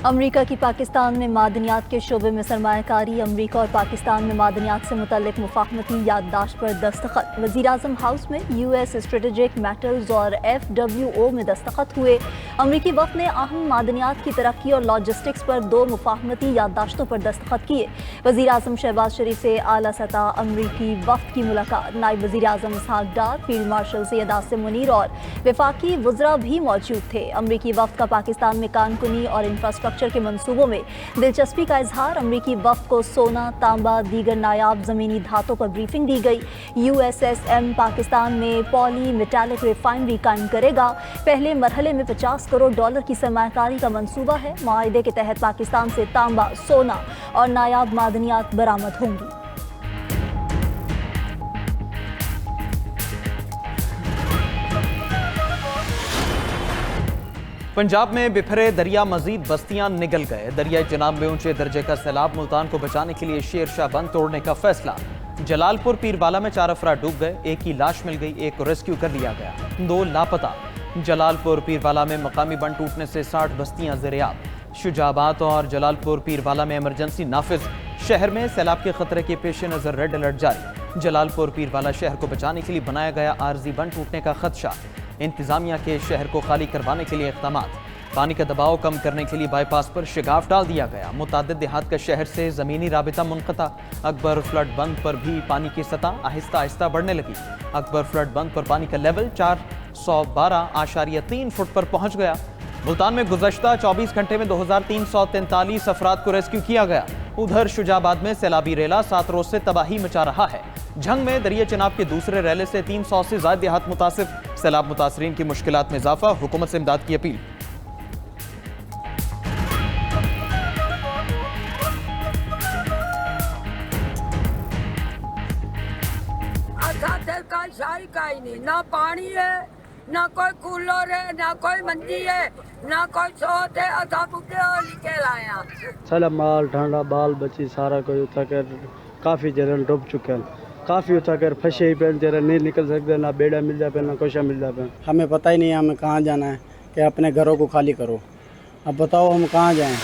अमरीका की पाकिस्तान में मादनियात के शोबे में सरमायाकारी। अमरीका और पाकिस्तान में मादनियात से मुतल्लिक मुफाहमती याददाश्त पर दस्तखत। वज़ीर-ए-आज़म हाउस में US स्ट्रेटेजिक मेटल्स और FWO में दस्तखत हुए। अमरीकी वफ़द ने अहम मादनियात की तरक्की और लॉजिस्टिक्स पर 2 मुफाहमती याददाश्तों पर दस्तखत किए। वज़ीर-ए-आज़म शहबाज शरीफ से आला सतह अमरीकी वफ़द की मुलाकात। नायब वज़ीर-ए-आज़म इसहाक डार, फील्ड मार्शल सैयद आसिम मुनीर और वफाकी वज़रा भी मौजूद थे। अमरीकी वफ़द का पाकिस्तान में कानकुनी और इंफ्रास्ट्रक्चर के मंसूबों में दिलचस्पी का इजहार। अमरीकी वफ़द को सोना, तांबा, दीगर नायाब ज़मीनी धातों पर ब्रीफिंग दी गई। USSM पाकिस्तान में पॉली मेटालिक रिफाइनरी कायम करेगा। पहले मरहले में $50 करोड़ की सरमायाकारी का मंसूबा है। मुआहदे के तहत पाकिस्तान से तांबा, सोना और नायाब मादनियात बरामद होंगी। पंजाब में बिखरे दरिया मजीद बस्तियां निगल गए। दरिया चिनाब में ऊंचे दर्जे का सैलाब। मुल्तान को बचाने के लिए शेर शाह बंद तोड़ने का फैसला। जलालपुर पीरबाला में 4 अफराद डूब गए। एक की लाश मिल गई, एक को रेस्क्यू कर लिया गया, 2 लापता। जलालपुर पीरबाला में मकामी बंद टूटने से 60 बस्तियां ज़ेर-ए-आब। शुजाबाद और जलालपुर पीरबाला में इमरजेंसी नाफिज। शहर में सैलाब के खतरे के पेश नज़र रेड अलर्ट जारी। जलालपुर पीरबाला शहर को बचाने के लिए बनाया गया आर्जी बंद टूटने का खदशा। इंतजामिया के शहर को खाली करवाने के लिए इक़दामात। पानी का दबाव कम करने के लिए बाईपास पर शिगाफ डाल दिया गया। मुतादिद देहात का शहर से ज़मीनी राबिता मुनक़ता। अकबर फ्लड बंद पर भी पानी की सतह आहिस्ता आहिस्ता बढ़ने लगी। अकबर फ्लड बंद पर पानी का लेवल 412.3 फुट पर पहुंच गया। मुल्तान में गुज़श्ता 24 घंटे में 2343 अफराद को रेस्क्यू किया गया। उधर शुजाबाद में सैलाबी रेला 7 रोज से तबाही मचा रहा है। झंग में दरिया चिनाब के दूसरे रेले से 300 से ज़ायद देहात मुतासिर। सैलाब मुतासरीन की मुश्किलात में इजाफा। हुकूमत से इमदाद की अपील। का ही नहीं, ना पानी है, ना कोई कूलर है, ना कोई मंदी है, ना कोई सोत है। असा बुके और निकल आया। सारा माल ठंडा बाल बच्ची सारा कोई उठा कर काफ़ी जरन डूब चुके हैं। काफ़ी उठा कर फंसे ही पे जरा नहीं निकल सकते। ना बेड़ा मिल जाए ना कोशा मिल जाए। हमें पता ही नहीं है हमें कहाँ जाना है कि अपने घरों को खाली करो। अब बताओ हम कहाँ जाएँ।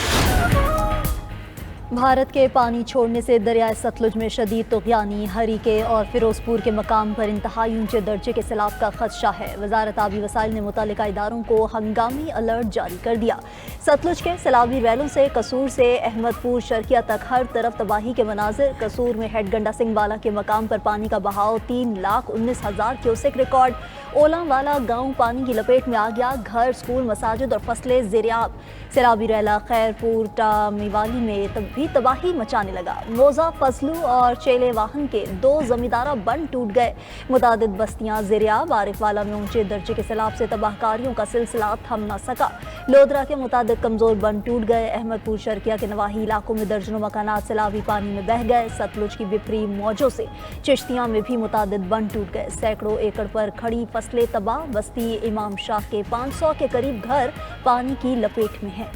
भारत के पानी छोड़ने से दरियाए सतलुज में शदीद तुग़यानी। हरीके और फिरोजपुर के मकाम पर इंतहाई ऊंचे दर्जे के सैलाब का खदशा है। वजारत आबी वसाइल ने मुतल्लिका इदारों को हंगामी अलर्ट जारी कर दिया। सतलुज के सैलाबी रैलों से कसूर से अहमदपुर शर्किया तक हर तरफ तबाही के मनाजिर। कसूर में हेड गंडा सिंह वाला के मकाम पर पानी का बहाव 3,19,000 क्यूसेक रिकॉर्ड। ओलावाला गांव पानी की लपेट में आ गया। घर, स्कूल, मसाजिद और फसलें ज़ेर-ए-आब। सैलाबी रैला खैरपुर टामीवाली में भी तबाही मचाने लगा। मोजा, फजलू और चेले वाहन के 2 जमींदारा बंद टूट गए। मुतादिद बस्तियां ज़ेर-ए-आब। आरिफवाला में ऊंचे दर्जे के सैलाब से तबाहकारियों का सिलसिला थम न सका। लोधरा के मुतादिद कमजोर बंद टूट गए। अहमदपुर शर्किया के नवाही इलाकों में दर्जनों मकानात सैलाबी पानी में बह गए। सतलुज की बिफरी मौजों से चिश्तियां में भी मुतादिद बंद टूट गए। सैकड़ों एकड़ पर खड़ी फसलें तबाह। बस्ती इमाम शाह के 500 के करीब घर पानी की लपेट में हैं।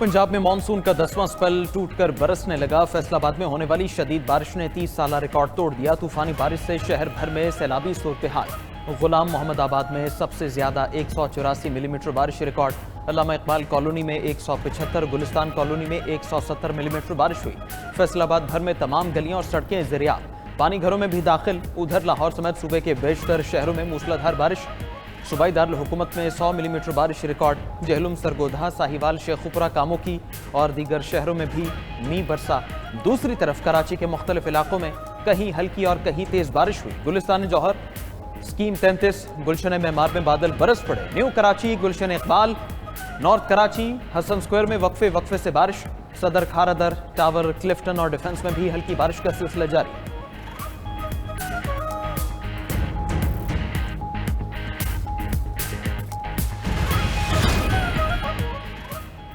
पंजाब में मानसून का 10वां स्पेल टूटकर बरसने लगा। फैसलाबाद में होने वाली शदीद बारिश ने 30 साला रिकॉर्ड तोड़ दिया। तूफानी बारिश से शहर भर में सैलाबी सूरत-ए-हाल। गुलाम मोहम्मदाबाद में सबसे ज्यादा 184 मिलीमीटर बारिश रिकॉर्ड। अल्लामा इकबाल कॉलोनी में 175, गुलिस्तान कॉलोनी में 170 मिलीमीटर बारिश हुई। फैसलाबाद भर में तमाम गलियां और सड़कें ज़ेर-ए-आब। पानी घरों में भी दाखिल। उधर लाहौर समेत सूबे के बेशतर शहरों में मूसलाधार बारिश। सूबाई दारुल हुकूमत में 100 मिलीमीटर बारिश रिकॉर्ड। जहलुम, सरगोधा, साहिवाल, शेखुपुरा, कामों की और दीगर शहरों में भी मींह बरसा। दूसरी तरफ कराची के मुख्तलिफ इलाकों में कहीं हल्की और कहीं तेज बारिश हुई। गुलिस्तान जौहर, स्कीम 33, गुलशन मेमार में बादल बरस पड़े। न्यू कराची, गुलशन इकबाल, नॉर्थ कराची, हसन स्क्वायर में वक्फे से बारिश। सदर, खारादर, टावर, क्लिफ्टन और डिफेंस में भी हल्की बारिश का सिलसिला जारी।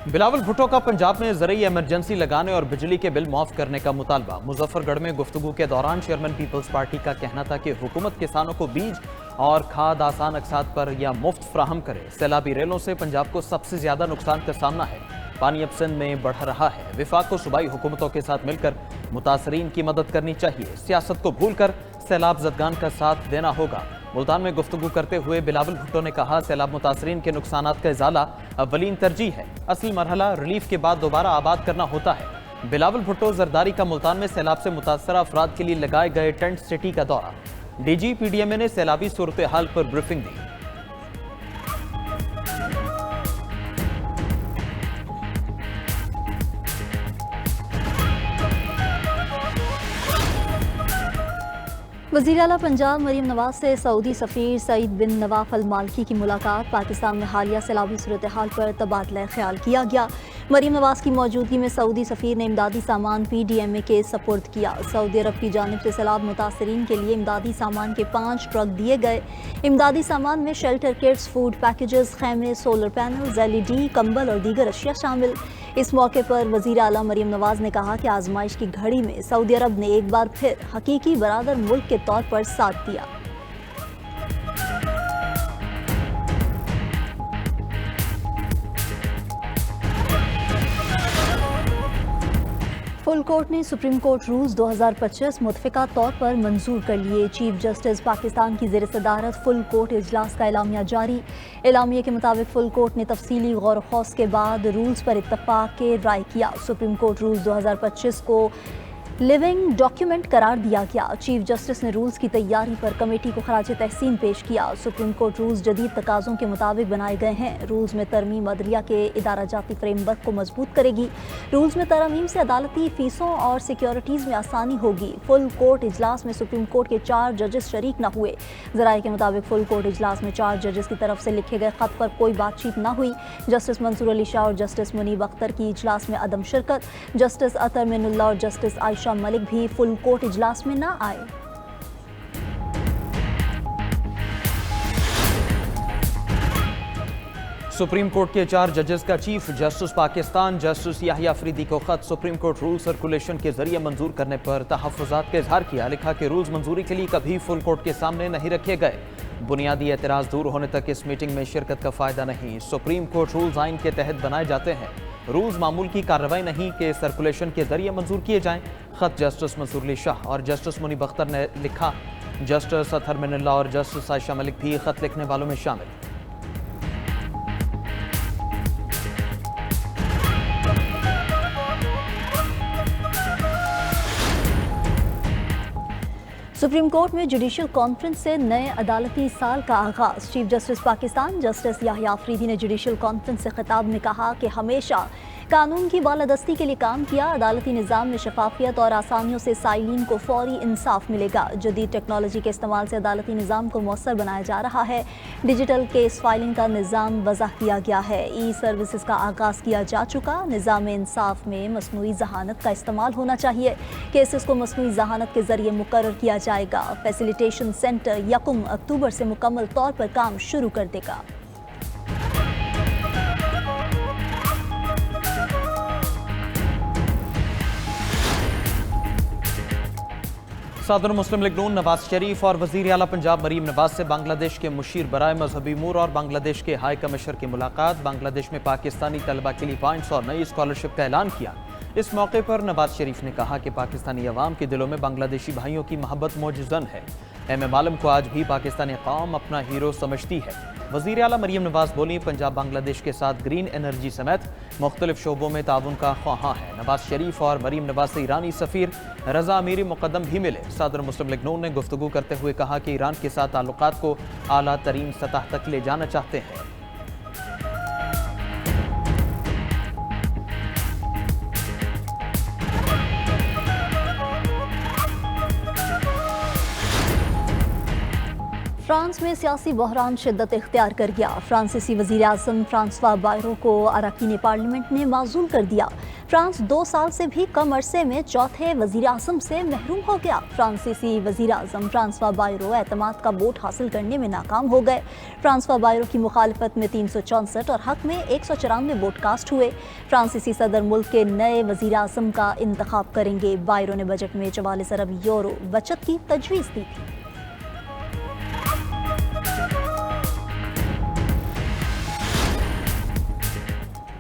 बिलावल भुट्टो का पंजाब में ज़रूरी इमरजेंसी लगाने और बिजली के बिल माफ करने का मुतालबा। मुजफ्फरगढ़ में गुफ्तगू के दौरान चेयरमैन पीपल्स पार्टी का कहना था कि हुकूमत किसानों को बीज और खाद आसान अकसात पर या मुफ्त फ्राहम करे। सैलाबी रेलों से पंजाब को सबसे ज्यादा नुकसान का सामना है। पानी अब सिंध में बढ़ रहा है। विफाक को सूबाई हुकूमतों के साथ मिलकर मुतासरीन की मदद करनी चाहिए। सियासत को भूलकर सैलाब जदगान का साथ देना होगा। मुल्तान में गुफ्तगू करते हुए बिलावल भुट्टो ने कहा, सैलाब मुतासरीन के नुकसानात का इजाला अव्वलीन तरजीह है। असली मरहला रिलीफ के बाद दोबारा आबाद करना होता है। बिलावल भुट्टो जरदारी का मुल्तान में सैलाब से मुतासरा अफराद के लिए लगाए गए टेंट सिटी का दौरा। डीजी पीडीएमए ने सैलाबी सूरत हाल पर ब्रीफिंग दी। वज़ीर आला पंजाब मरीम नवाज से सऊदी सफ़ीर सईद बिन नवाफ अल मालकी की मुलाकात। पाकिस्तान में हालिया सैलाबी सूरत हाल पर तबादला ख्याल किया गया। मरीम नवाज की मौजूदगी में सऊदी सफ़ीर ने इमदादी सामान PDMA के सपुर्द किया। सऊदी अरब की जानिब से सैलाब मुतासरीन के लिए इमदादी सामान के 5 ट्रक दिए गए। इमदादी सामान में शेल्टर किट्स, फूड पैकेजेस, खैमे, सोलर पैनल्स, LED, कंबल और दीगर अशिया शामिल। इस मौके पर वज़ीर आला मरीम नवाज ने कहा कि आजमाइश की घड़ी में सऊदी अरब ने एक बार फिर हकीकी बरादर मुल्क के तौर पर साथ दिया। फुल कोर्ट ने सुप्रीम कोर्ट रूल्स 2025 मुतफ़िका तौर पर मंजूर कर लिए। चीफ जस्टिस पाकिस्तान की ज़ेर सदारत फुल कोर्ट इजलास का एलामिया जारी। एलामिया के मुताबिक फुल कोर्ट ने तफसीली गौर खौस के बाद रूल्स पर इत्तफाक के राय किया। सुप्रीम कोर्ट रूल्स 2025 को लिविंग डॉक्यूमेंट करार दिया गया। चीफ जस्टिस ने रूल्स की तैयारी पर कमेटी को खराज तहसीन पेश किया। सुप्रीम कोर्ट रूल्स जदीद तकाज़ों के मुताबिक बनाए गए हैं। रूल्स में तरमीम अदलिया के इदारा जाती फ्रेमवर्क को मजबूत करेगी। रूल्स में तरमीम से अदालती फ़ीसों और सिक्योरिटीज़ में आसानी होगी। फुल कोर्ट इजलास में सुप्रीम कोर्ट के 4 जजेस शरीक न हुए। ज़राए के मुताबिक फुल कोर्ट इजलास में 4 जजेस की तरफ से लिखे गए ख़त पर कोई बातचीत न हुई। जस्टिस मंसूर अली शाह और जस्टिस मुनीब अख्तर की इजलास में अदम शिरकत। जस्टिस अतर मिनुल्लाह और जस्टिस आयशा मलिक भी फुल कोर्ट इजलास में न आए। सुप्रीम कोर्ट के 4 जजेस का chief justice Pakistan justice Yahya Afridi को खत सुप्रीम कोर्ट रूल सर्कुलेशन के जरिए मंजूर करने पर तहफ़्फ़ुज़ात का इजहार किया। लिखा कि रूल्स मंजूरी के लिए कभी फुल कोर्ट के सामने नहीं रखे गए। बुनियादी एतराज़ दूर होने तक इस मीटिंग में शिरकत का फ़ायदा नहीं। सुप्रीम कोर्ट रूल्स आइन के तहत बनाए जाते हैं। रूल्स मामूल की कार्रवाई नहीं कि सर्कुलेशन के जरिए मंजूर किए जाएं। खत जस्टिस मंसूर अली शाह और जस्टिस मुनीब अख्तर ने लिखा। जस्टिस अतर मिनुल्लाह और जस्टिस आयशा मलिक भी खत लिखने वालों में शामिल। सुप्रीम कोर्ट में जुडिशल कॉन्फ्रेंस से नए अदालती साल का आगाज़। Chief justice Pakistan justice Yahya Afridi ने जुडिशल कॉन्फ्रेंस से खिताब में कहा कि हमेशा कानून की बालादस्ती के लिए काम किया। अदालती निज़ाम में शफाफियत और आसानियों से साइलिन को फौरी इंसाफ मिलेगा। जदीद टेक्नोलॉजी के इस्तेमाल से अदालती निज़ाम को मौसर बनाया जा रहा है। डिजिटल केस फाइलिंग का निज़ाम वज़ा किया गया है। ई सर्विसेज का आगाज़ किया जा चुका। निज़ाम इंसाफ में मसनूई जहानत का इस्तेमाल होना चाहिए। केसेस को मसनूई जहानत के जरिए मुकर्रर किया जाएगा। फैसिलिटेशन सेंटर 1 अक्टूबर से मुकम्मल तौर पर काम शुरू कर देगा। सदर मुस्लिम लीग नून नवाज शरीफ और वज़ीर आला पंजाब मरीम नवाज से बांग्लादेश के मुशीर बराए मजहबी उमूर और बांग्लादेश के हाई कमिश्नर की मुलाकात। बांग्लादेश में पाकिस्तानी तलबा के लिए पॉइंट्स और नई स्कॉलरशिप का ऐलान किया। इस मौके पर नवाज शरीफ ने कहा कि पाकिस्तानी अवाम के दिलों में बांग्लादेशी भाइयों की मोहब्बत मौजूदन है। एम आलम को आज भी पाकिस्तानी कौम अपना हीरो समझती है। वज़ीर आला मरीम नवाज बोली, पंजाब बांग्लादेश के साथ ग्रीन एनर्जी समेत मुख्तलिफ शोबों में ताउन का ख्वाहां है। नवाज शरीफ और मरीम नवाज से ईरानी सफ़ीर रज़ा अमीरी मुक़द्दम भी मिले। सदर मुस्लिम लीग नून ने गुफ्तगू करते हुए कहा कि ईरान के साथ ताल्लुकात को आला तरीन सतह तक ले जाना चाहते हैं। फ्रांस में सियासी बहरान शिद्दत इख्तियार कर गया। फ्रांसीसी वज़ीर आज़म फ्रांसवा बायरो को अरकान पार्लियामेंट ने माज़ूल कर दिया। फ्रांस 2 साल से भी कम अरसे में चौथे वज़ीर आज़म से महरूम हो गया। फ्रांसीसी वज़ीर आज़म फ्रांसवा बायरो एतमाद का वोट हासिल करने में नाकाम हो गए। फ्रांसवा बायरो की मुखालफत में 364 और हक में 194 वोट कास्ट हुए। फ्रांसीसी सदर मुल्क के नए वज़ीर आज़म का इंतखाब करेंगे। बायरो ने बजट में 44 अरब यूरो बचत की तजवीज़ दी थी।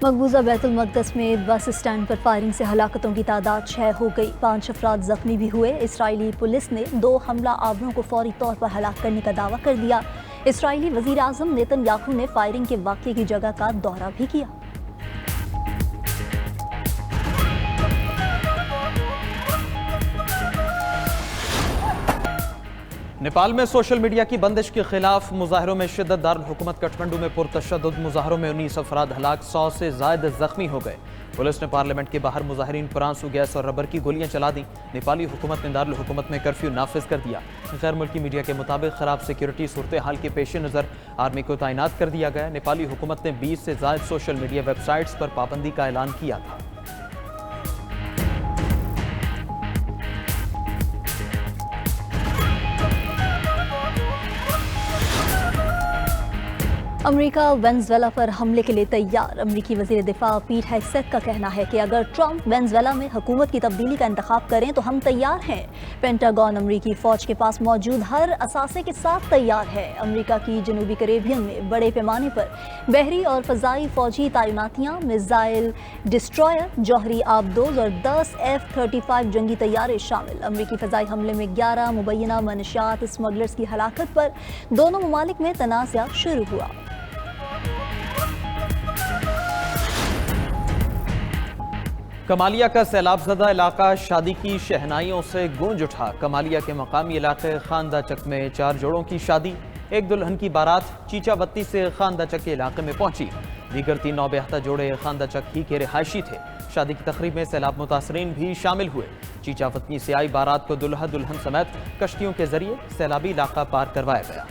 मकबूजा बैतुल मक़दस में बस स्टैंड पर फायरिंग से हलाकतों की तादाद 6 हो गई, 5 अफराद जख्मी भी हुए। इसराइली पुलिस ने 2 हमला आवरों को फौरी तौर पर हलाक करने का दावा कर दिया। इसराइली वज़ीर आज़म नेतन्याहू ने फायरिंग के वाक़े की जगह का दौरा भी किया। नेपाल में सोशल मीडिया की बंदिश के खिलाफ मुजाहरों में शिद्दत। दारुल हुकूमत काठमांडू में पुरतशद्दुद मुजाहरों में 19 अफराद हलाक, 100 से ज़ायद जख्मी हो गए। पुलिस ने पार्लियामेंट के बाहर मुजाहिरीन पर आंसू गैस और रबर की गोलियां चला दी। नेपाली हुकूमत ने दारुल हुकूमत में कर्फ्यू नाफिज कर दिया। गैर मुल्की मीडिया के मुताबिक खराब सिक्योरिटी सूरत हाल के पेश नज़र आर्मी को तैनात कर दिया गया। नेपाली हुकूमत ने 20 से ज़ायद सोशल मीडिया वेबसाइट्स पर पाबंदी का ऐलान किया था। अमेरिका वेनेजुएला पर हमले के लिए तैयार। अमेरिकी वज़ीर दिफा पीट हेगसेथ का कहना है कि अगर ट्रंप वेनेजुएला में हुकूमत की तब्दीली का इंतखाब करें तो हम तैयार हैं। पेंटागन अमेरिकी फ़ौज के पास मौजूद हर असासे के साथ तैयार है। अमेरिका की जनूबी कैरेबियन में बड़े पैमाने पर बहरी और फ़ज़ाई फ़ौजी तैनातियाँ, मिसाइल डिस्ट्रॉयर, जौहरी आबदोज और 10 F-35 जंगी तैयारे शामिल। अमेरिकी फ़ज़ाई हमले में 11 मुबैना मनशियात स्मगलर्स की हलाकत पर दोनों ममालिक में तनाज़ा शुरू हुआ। कमालिया का सैलाबज़दा इलाका शादी की शहनाइयों से गूंज उठा। कमालिया के मकामी इलाके खानदाचक में 4 जोड़ों की शादी। एक दुल्हन की बारात चीचावत्ती से खानदाचक के इलाके में पहुंची। दीगर 3 नौबहता जोड़े खानदाचक ही के रिहायशी थे। शादी की तकरीब में सैलाब मुतासरीन भी शामिल हुए। चीचावत्ती से आई बारात को दुल्हा दुल्हन समेत कश्तियों के जरिए सैलाबी इलाका पार करवाया गया।